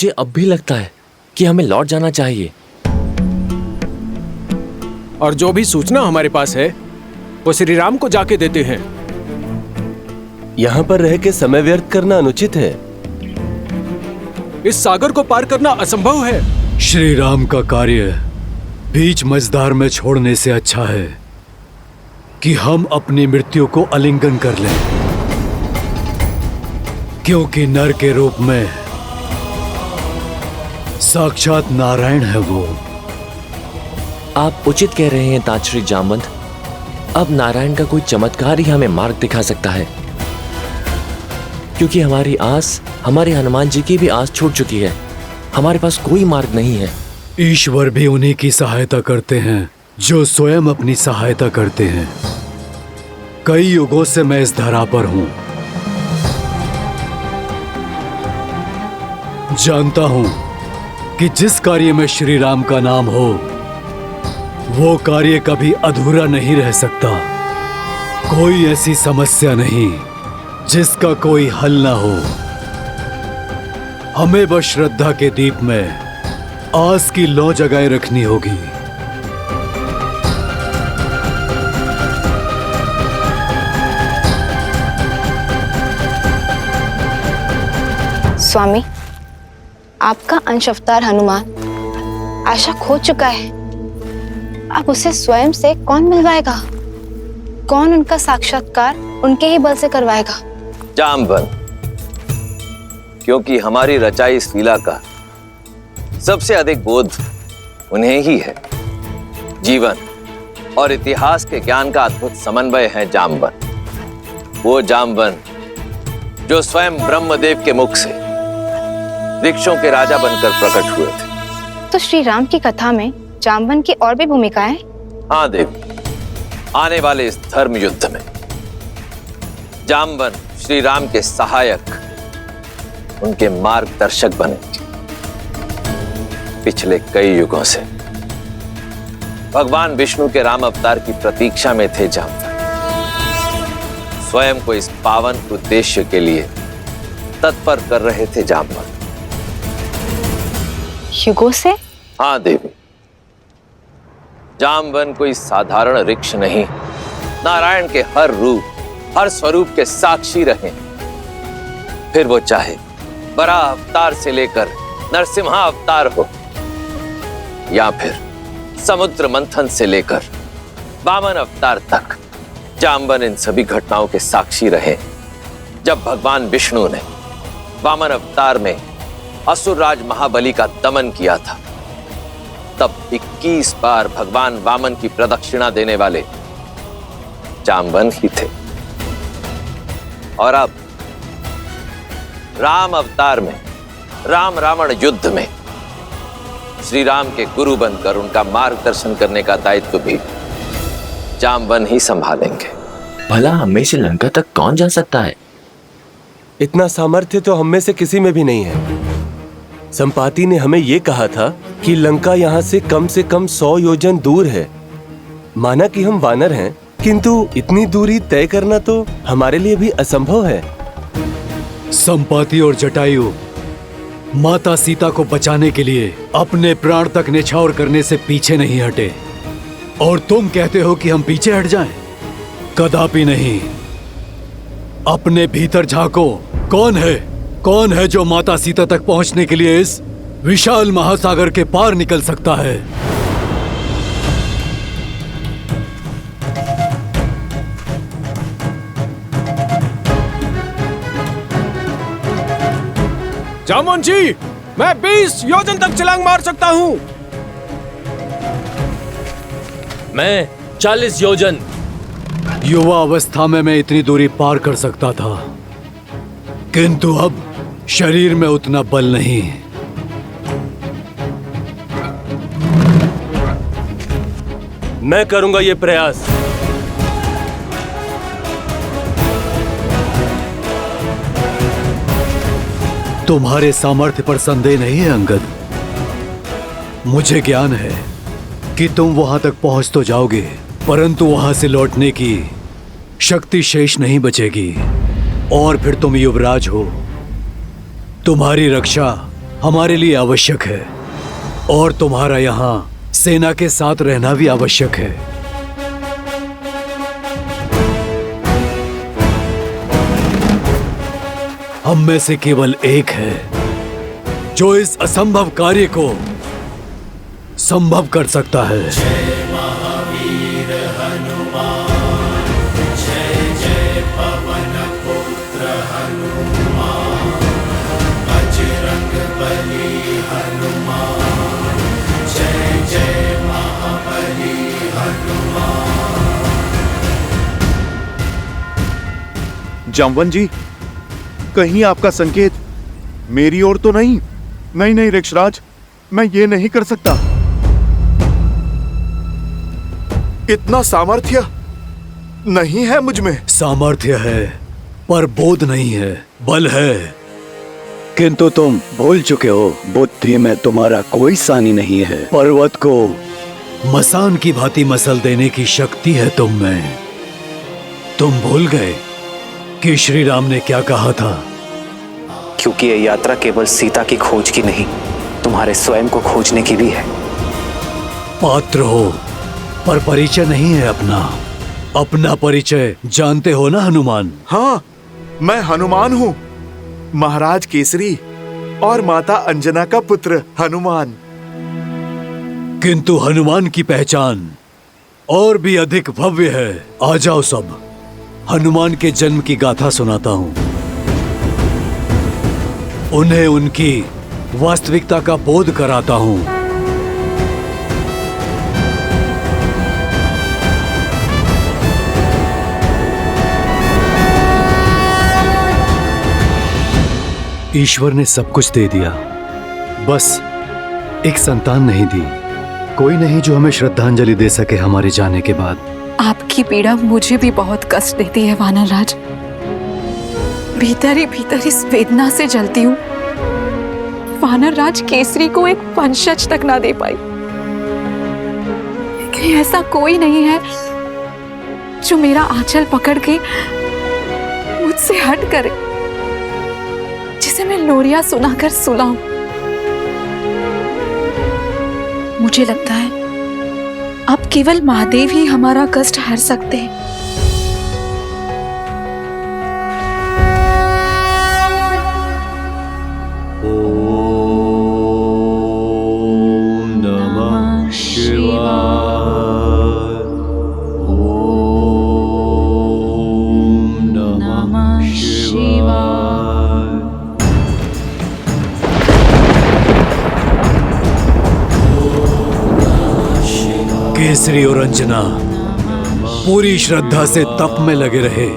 मुझे अब भी लगता है कि हमें लौट जाना चाहिए। और जो भी सूचना हमारे पास है वो श्री राम को जाके देते हैं। यहाँ पर रह के समय व्यर्थ करना अनुचित है। इस सागर को पार करना असंभव है। श्री राम का कार्य बीच मझधार में छोड़ने से अच्छा है कि हम अपनी मृत्यु को आलिंगन कर लें, क्योंकि नर के रूप में साक्षात नारायण है वो। आप उचित कह रहे हैं ताजश्री जामवंत। अब नारायण का कोई चमत्कार ही हमें मार्ग दिखा सकता है, क्योंकि हमारी आस, हमारे हनुमान जी की भी आस छूट चुकी है। हमारे पास कोई मार्ग नहीं है। ईश्वर भी उन्हीं की सहायता करते हैं जो स्वयं अपनी सहायता करते हैं। कई युगों से मैं इस धरा पर हूं, जानता हूं कि जिस कार्य में श्री राम का नाम हो वो कार्य कभी अधूरा नहीं रह सकता। कोई ऐसी समस्या नहीं जिसका कोई हल ना हो। हमें बस श्रद्धा के दीप में आस की लौ जगाए रखनी होगी। स्वामी, आपका अंश अवतार हनुमान आशा खो चुका है। अब उसे स्वयं से कौन मिलवाएगा? कौन उनका साक्षात्कार उनके ही बल से करवाएगा? जामवंत, क्योंकि हमारी रचाई इस लीला का सबसे अधिक बोध उन्हें ही है। जीवन और इतिहास के ज्ञान का अद्भुत समन्वय है जामवंत। वो जामवंत जो स्वयं ब्रह्मदेव के मुख से वृक्षों के राजा बनकर प्रकट हुए थे। तो श्री राम की कथा में जामवंत की और भी भूमिकाएं? हाँ देवी, आने वाले इस धर्म युद्ध में जामवंत श्री राम के सहायक, उनके मार्गदर्शक बने। पिछले कई युगों से भगवान विष्णु के राम अवतार की प्रतीक्षा में थे जामवंत। स्वयं को इस पावन उद्देश्य के लिए तत्पर कर रहे थे जामवंत। युगों से? हाँ देवी, जामवंत कोई साधारण वृक्ष नहीं, नारायण के हर रूप, हर स्वरूप के साक्षी रहे। फिर वो चाहे बराह अवतार से लेकर नरसिम्हा अवतार हो, या फिर समुद्र मंथन से लेकर वामन अवतार तक, जामवंत इन सभी घटनाओं के साक्षी रहे। जब भगवान विष्णु ने वामन अवतार में असुरराज महाबली का दमन किया था, तब 21 बार भगवान वामन की प्रदक्षिणा देने वाले जामवंत ही थे। और अब राम अवतार में, राम रावण युद्ध में श्री राम के गुरु बनकर उनका मार्गदर्शन करने का दायित्व भी जामवंत ही संभालेंगे। भला हमें से लंका तक कौन जा सकता है? इतना सामर्थ्य तो हम में से किसी में भी नहीं है। संपाति ने हमें यह कहा था कि लंका यहाँ से कम 100 योजन दूर है। माना कि हम वानर हैं, किंतु इतनी दूरी तय करना तो हमारे लिए भी असंभव है। संपाति और जटायु माता सीता को बचाने के लिए अपने प्राण तक न्यौछावर करने से पीछे नहीं हटे, और तुम कहते हो कि हम पीछे हट जाएं? कदापि नहीं। अपने भीतर झांको। कौन है जो माता सीता तक पहुंचने के लिए इस विशाल महासागर के पार निकल सकता है? जामवंत जी, मैं 20 योजन तक छलांग मार सकता हूँ। मैं 40 योजन। युवा अवस्था में मैं इतनी दूरी पार कर सकता था, किंतु अब शरीर में उतना बल नहीं। मैं करूंगा ये प्रयास। तुम्हारे सामर्थ्य पर संदेह नहीं है अंगद। मुझे ज्ञान है कि तुम वहां तक पहुंच तो जाओगे, परंतु वहां से लौटने की शक्ति शेष नहीं बचेगी। और फिर तुम युवराज हो, तुम्हारी रक्षा हमारे लिए आवश्यक है और तुम्हारा यहाँ सेना के साथ रहना भी आवश्यक है। हम में से केवल एक है जो इस असंभव कार्य को संभव कर सकता है। जामवन जी, कहीं आपका संकेत मेरी ओर तो नहीं? नहीं ऋक्षराज, मैं ये नहीं कर सकता। इतना सामर्थ्य नहीं है मुझ में। सामर्थ्य है पर बोध नहीं है, बल है। किंतु तुम भूल चुके हो, बुद्धि में तुम्हारा कोई सानी नहीं है। पर्वत को मसान की भांति मसल देने की शक्ति है तुम में। तुम भूल गए कि श्री राम ने क्या कहा था? क्योंकि यह यात्रा केवल सीता की खोज की नहीं, तुम्हारे स्वयं को खोजने की भी है। पात्र हो पर परिचय नहीं है अपना। अपना परिचय जानते हो ना हनुमान? हाँ, मैं हनुमान हूँ, महाराज केसरी और माता अंजना का पुत्र हनुमान। किंतु हनुमान की पहचान और भी अधिक भव्य है। आ जाओ सब, हनुमान के जन्म की गाथा सुनाता हूं। उन्हें उनकी वास्तविकता का बोध कराता हूं। ईश्वर ने सब कुछ दे दिया, बस एक संतान नहीं दी। कोई नहीं जो हमें श्रद्धांजलि दे सके हमारे जाने के बाद। आपकी पीड़ा मुझे भी बहुत कष्ट देती है वानरराज। भीतर ही भीतर इस वेदना से जलती हूँ। वानरराज केसरी को एक वंशज तक ना दे पाई। लेकिन ऐसा कोई नहीं है जो मेरा आंचल पकड़ के मुझसे हट करे, जिसे मैं लोरियां सुनाकर सुलाऊं। मुझे लगता है अब केवल महादेव ही हमारा कष्ट हर सकते हैं। ओम नमः शिवाय। ओम नमः शिवाय। केसरी और अंजना पूरी श्रद्धा से तप में लगे रहे।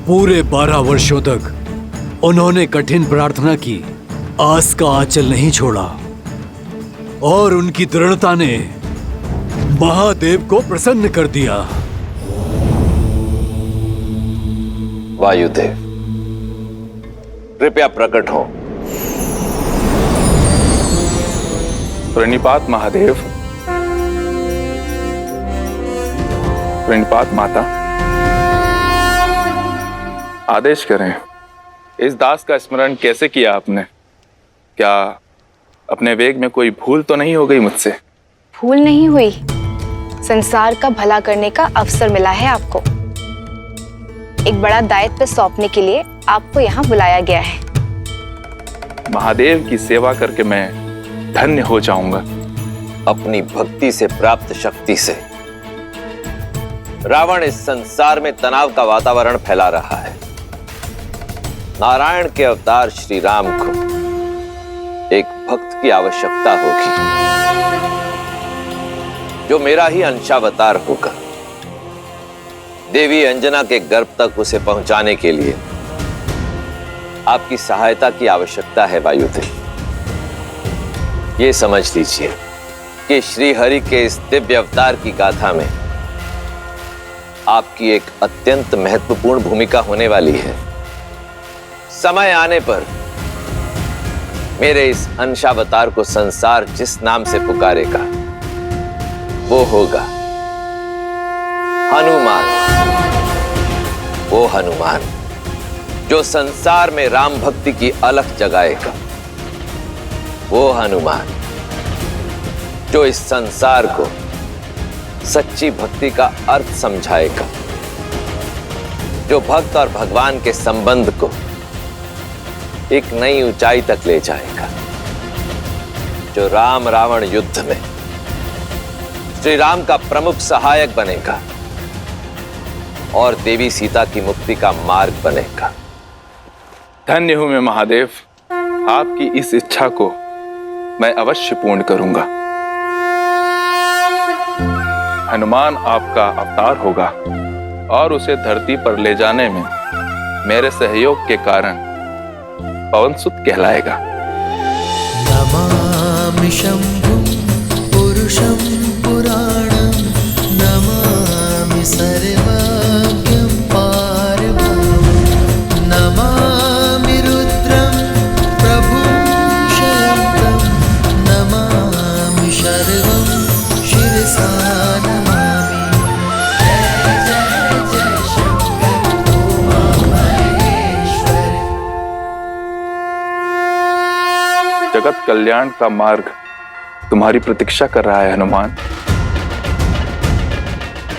पूरे 12 वर्षों तक उन्होंने कठिन प्रार्थना की, आस का आंचल नहीं छोड़ा और उनकी दृढ़ता ने महादेव को प्रसन्न कर दिया। वायुदेव, कृपया प्रकट हो। प्रणिपात महादेव। प्रणिपात माता। आदेश करें, इस दास का स्मरण कैसे किया आपने? क्या अपने वेग में कोई भूल तो नहीं हो गई मुझसे? भूल नहीं हुई, संसार का भला करने का अवसर मिला है आपको। एक बड़ा दायित्व सौंपने के लिए आपको यहाँ बुलाया गया है। महादेव की सेवा करके मैं धन्य हो जाऊंगा। अपनी भक्ति से प्राप्त शक्ति से रावण इस संसार में तनाव का वातावरण फैला रहा है। नारायण के अवतार श्री राम को एक भक्त की आवश्यकता होगी, जो मेरा ही अंशावतार होगा। देवी अंजना के गर्भ तक उसे पहुंचाने के लिए आपकी सहायता की आवश्यकता है वायुदेव। ये समझ लीजिए कि श्री हरि के इस दिव्य अवतार की गाथा में आपकी एक अत्यंत महत्वपूर्ण भूमिका होने वाली है। समय आने पर मेरे इस अंशावतार को संसार जिस नाम से पुकारेगा वो होगा हनुमान। वो हनुमान जो संसार में राम भक्ति की अलख जगाएगा। वो हनुमान जो इस संसार को सच्ची भक्ति का अर्थ समझाएगा, जो भक्त और भगवान के संबंध को एक नई ऊंचाई तक ले जाएगा, जो राम रावण युद्ध में श्री राम का प्रमुख सहायक बनेगा और देवी सीता की मुक्ति का मार्ग बनेगा। धन्य हूं मैं महादेव, आपकी इस इच्छा को मैं अवश्य पूर्ण करूंगा। हनुमान आपका अवतार होगा और उसे धरती पर ले जाने में मेरे सहयोग के कारण पवनसुत कहलाएगा। नमामि शंभुं पुरुषं पुराणं, नमामि सर्वज्ञं पारब्रह्मं, नमामि रुद्रं प्रभुं शयन्तं, नमामि शर्वं शिरसा नमामि। जय जय जय शंकर उमा महेश्वर। जगत कल्याण का मार्ग तुम्हारी प्रतीक्षा कर रहा है हनुमान।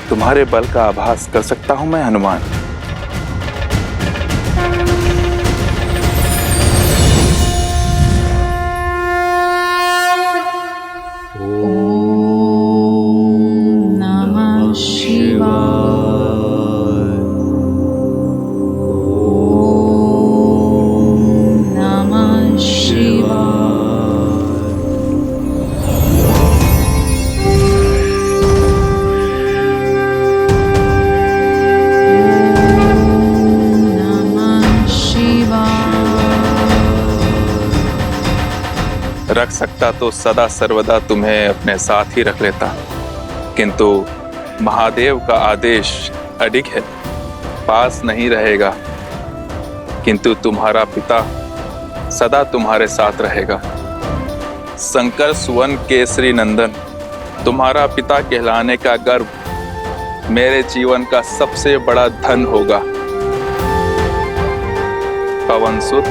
तुम्हारे बल का आभास कर सकता हूं मैं हनुमान। नमः शिवाय। नमः शिवाय। रख सकता तो सदा सर्वदा तुम्हें अपने साथ ही रख लेता, किंतु महादेव का आदेश अडिग है, पास नहीं रहेगा, किंतु तुम्हारा पिता सदा तुम्हारे साथ रहेगा। शंकर सुवन केसरी नंदन, तुम्हारा पिता कहलाने का गर्व मेरे जीवन का सबसे बड़ा धन होगा। पवनसुत,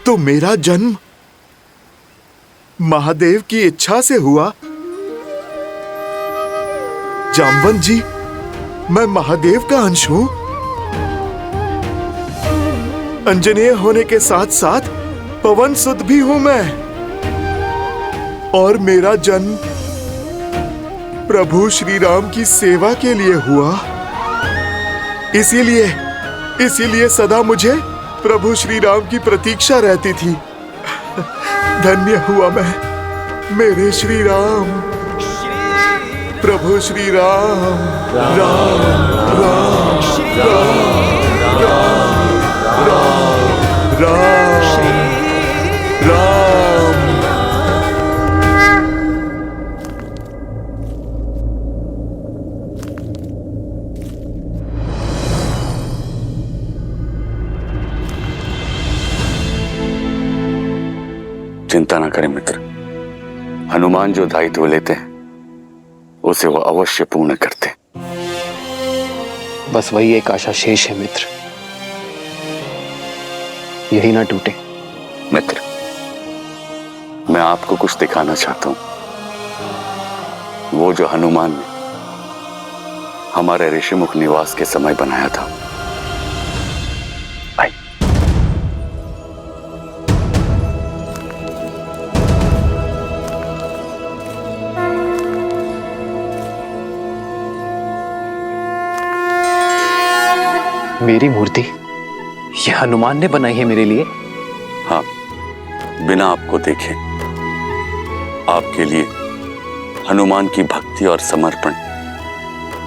तो मेरा जन्म महादेव की इच्छा से हुआ। जामवंत जी, मैं महादेव का अंश हूं। अंजनेय होने के साथ साथ पवनसुत भी हूं मैं, और मेरा जन्म प्रभु श्री राम की सेवा के लिए हुआ। इसीलिए सदा मुझे प्रभु श्री राम की प्रतीक्षा रहती थी। धन्य हुआ मैं, मेरे श्री राम, प्रभु श्री राम। राम राम राम राम राम राम राम। चिंता ना करें मित्र, हनुमान जो दायित्व लेते हैं उसे वो अवश्य पूर्ण करते। बस वही एक आशा शेष है मित्र, यही ना टूटे। मित्र, मैं आपको कुछ दिखाना चाहता हूं, वो जो हनुमान ने हमारे ऋषिमुख निवास के समय बनाया था। भाई, मेरी मूर्ति ये हनुमान ने बनाई है मेरे लिए? हाँ, बिना आपको देखे आपके लिए हनुमान की भक्ति और समर्पण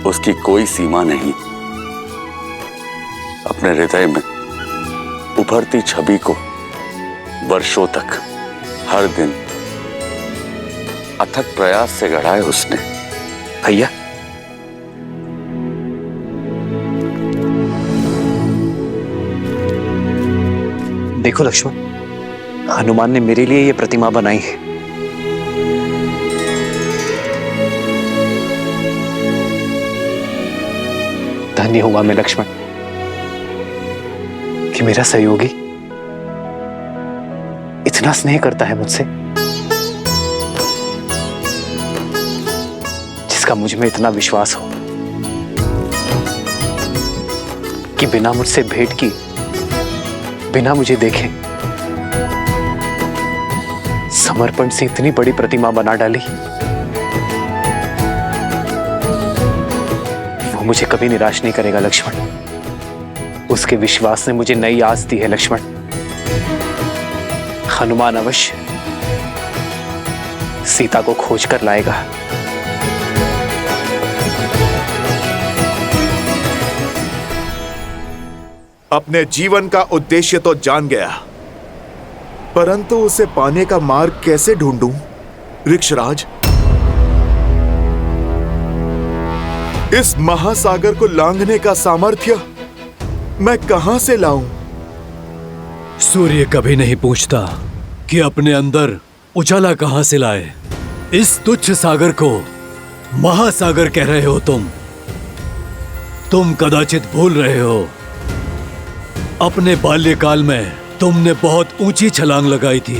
उसकी कोई सीमा नहीं। अपने हृदय में उभरती छवि को वर्षों तक हर दिन अथक प्रयास से गढ़ा है उसने। भैया, देखो लक्ष्मण, हनुमान ने मेरे लिए ये प्रतिमा बनाई है। धन्य हुआ मैं लक्ष्मण कि मेरा सहयोगी इतना स्नेह करता है मुझसे, जिसका मुझ में इतना विश्वास हो कि बिना मुझसे भेंट की, बिना मुझे देखे समर्पण से इतनी बड़ी प्रतिमा बना डाली। वो मुझे कभी निराश नहीं करेगा लक्ष्मण। उसके विश्वास ने मुझे नई आस दी है लक्ष्मण। हनुमान अवश्य सीता को खोज कर लाएगा। अपने जीवन का उद्देश्य तो जान गया, परंतु उसे पाने का मार्ग कैसे ढूंढूं? ऋक्षराज, इस महासागर को लांघने का सामर्थ्य मैं कहां से लाऊं? सूर्य कभी नहीं पूछता कि अपने अंदर उजाला कहां से लाए। इस तुच्छ सागर को महासागर कह रहे हो तुम कदाचित भूल रहे हो, अपने बाल्यकाल में तुमने बहुत ऊंची छलांग लगाई थी।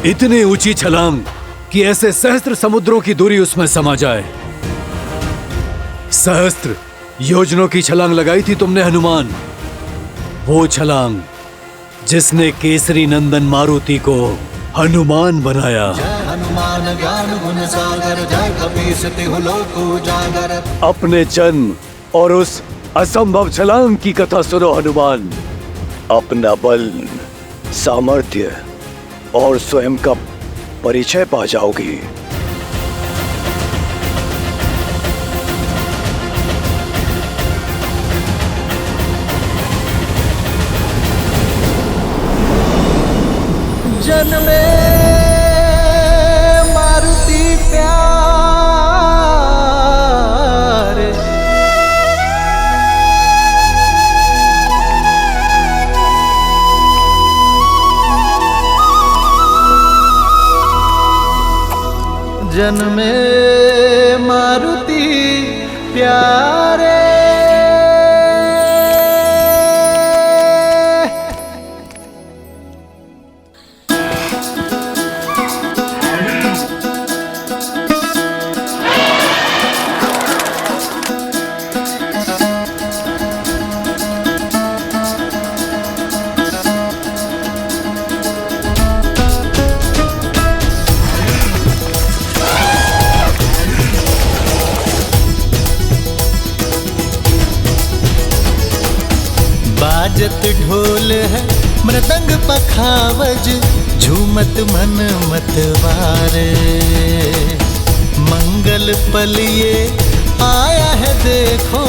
इतनी ऊंची छलांग कि ऐसे सहस्त्र समुद्रों की दूरी उसमें समा जाए। सहस्त्र योजनों की छलांग लगाई थी तुमने हनुमान। वो छलांग जिसने केसरी नंदन मारुति को हनुमान बनाया। हनुमान ज्ञान गुण सागर, जय कपीस तिहु लोक उजागर। अपने जन्म और उस असंभव छलांग की कथा सुनो हनुमान। अपना बल, सामर्थ्य और स्वयं का परिचय पा जाओगी। जन्मे मारुति प्यारे, जन्मे मारुति प्यारे। बाजत ढोल है मृदंग पखावज, झूमत मन मतवारे। मंगल पल ये आया है देखो,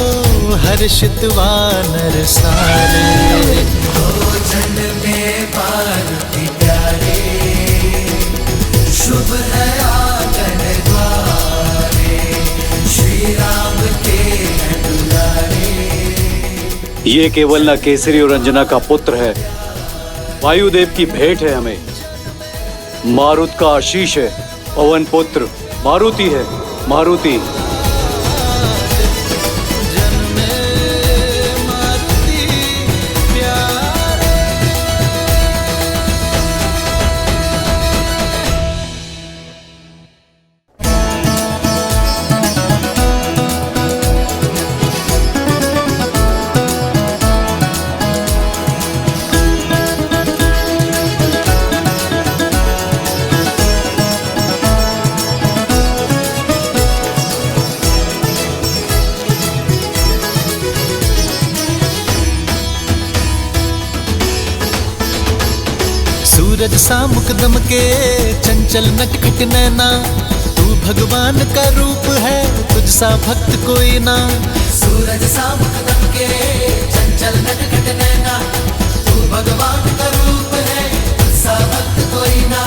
हर्षित वानर सारे। भोजन में पार्वती प्यारे, शुभ है आंगन द्वारे। श्री राम के हैं दुलारे। ये केवल न केसरी और अंजना का पुत्र है, वायुदेव की भेंट है हमें। मारुत का आशीष है, पवन पुत्र मारुति है, मारुति। सूरज सा मुकदम के चंचल नटखट नैना, तू भगवान का रूप है, तुझ सा भक्त कोई ना। सूरज सा मुख दमके, चंचल नटखट नैना, तू भगवान का रूप है, तुझ सा भक्त कोई ना।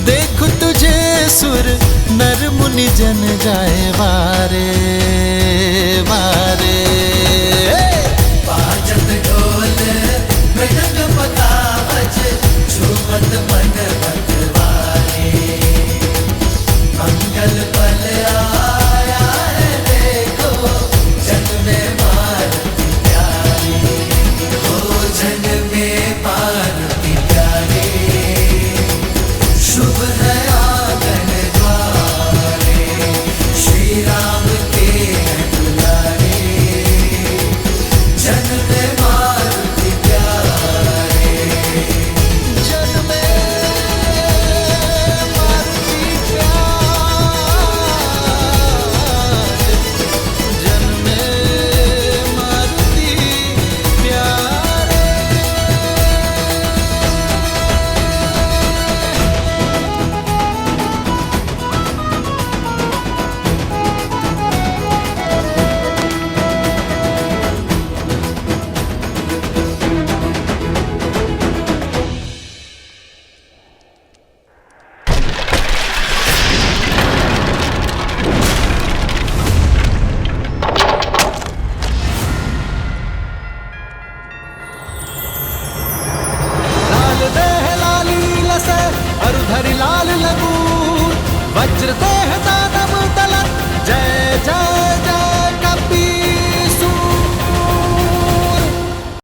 देखो तुझे सुर नर मुनि जन जाए वारे,